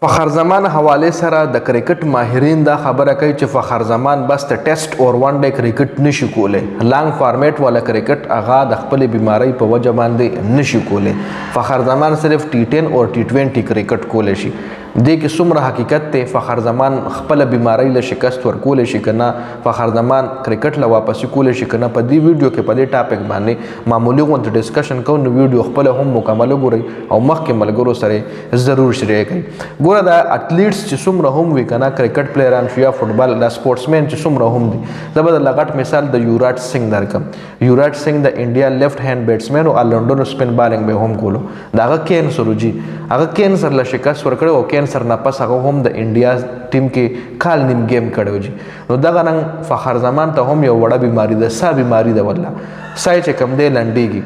فخر زمان حواله سره د کرکټ ماهرین دا خبره کوي چې فخر زمان بس ته ټیسټ اور ون ډے کرکټ نشي کولای. لانګ فارمیټ والا کرکټ هغه د خپل بیماری په وجه باندې نشي کولای. فخر زمان صرف टी10 او टी20 کرکټ کولای شي. دې کې څومره حقیقت ته فخر زمان خپل بیماری له شکست ورکول شي کنه فخر زمان کرکټ له واپس کول شي کنه په دې ویډیو کې په دې ټاپک باندې معمولی غونډه ډیسکشن کوو. نو ویډیو خپل هم مکمل وګورئ او مخکې ملګرو سره ضرور شریک کړئ. ګوره دا اټلیټس چې څومره هم وي کنه کرکټ پلیران شو یا فوټبال دا سپورټسمن چې څومره هم دي زه به د لغټ مثال د یوراج سنگ درکم. یوراج سنگ د انډیا لیفټ هاند بیټسمن او لندن سپین بالینګ به هم کولو. داغه کینسر وجي هغه کینسر له شکست ورکړ او کینسر نه پس هغه هم د انډیا ټیم کې کال نیم گیم کړو جی. نو دغه نن فخر زمان ته هم یو وړه بیماری ده، سا بیماری ده والله. سای چې کم دی لنډیږي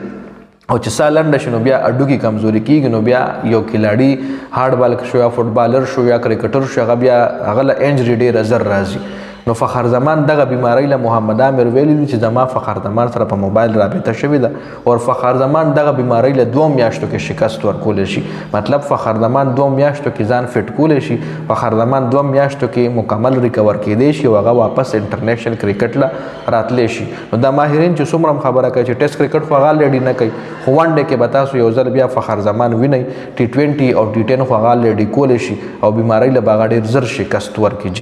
او چې سا لنډ شنو بیا اډوکی کمزوري کیږي. نو بیا یو کلاړي هارد بال شو یا فوټبالر شو یا کرکټر شو هغه بیا هغه له انجری ډیر زر راځي. نو فخر زمان دغه بیماری له محمد عامر ویلی چې زما فخر زمان سره په موبایل رابطه شوې ده او فخر زمان دغه بیماری له 2 میاشتو کې شکست ورکول شي. مطلب فخر زمان 2 میاشتو کې ځان فټ کول شي. فخر زمان 2 میاشتو کې مکمل ریکور کېدی شي او هغه واپس انټرنیشنل کرکټ لا راتلی شي. نو د ماهرین چې څومره خبره کوي چې ټیسټ کرکټ خو هغه لډي نه کوي خو ون ډے کې به تاسو یو ځل بیا فخر زمان وینئ. टी20 او टी10 خو هغه لډي کول شي او بیماری له باغ ډیر زر شکست ورکړي.